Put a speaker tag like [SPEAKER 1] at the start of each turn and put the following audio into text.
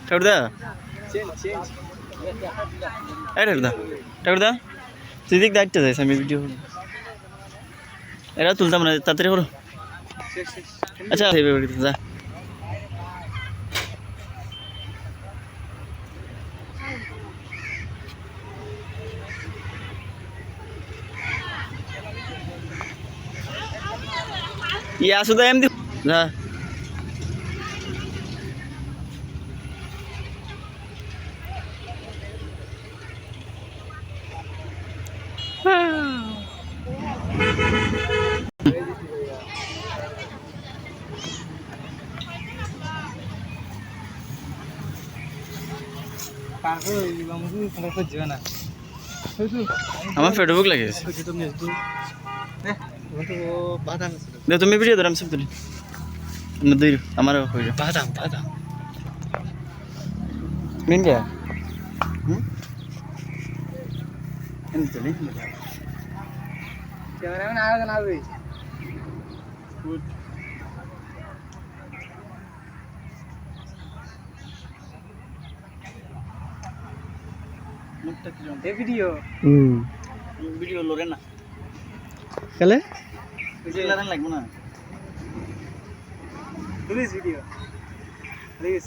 [SPEAKER 1] ঠাকুরদা এই ঠাকুরদা তুই দিক দায়িত্ব যাইস আমি ভিডিও এরা তুলতাম না তাড়াতাড়ি করো আচ্ছা যা ইয়া সুদা এমনি যা আমার ফেসবুক লাগে তুমি ভিডিও ধর আমি সব তুলি দুই আমার হয়ে যাবে বাদাম বাদাম মিন গে এমনি তুলি ক্যামেরাম্যান আগে না হবে ভিডিও ভিডিও লোরে না কালে ভিডিও লাগবে না প্লিজ ভিডিও প্লিজ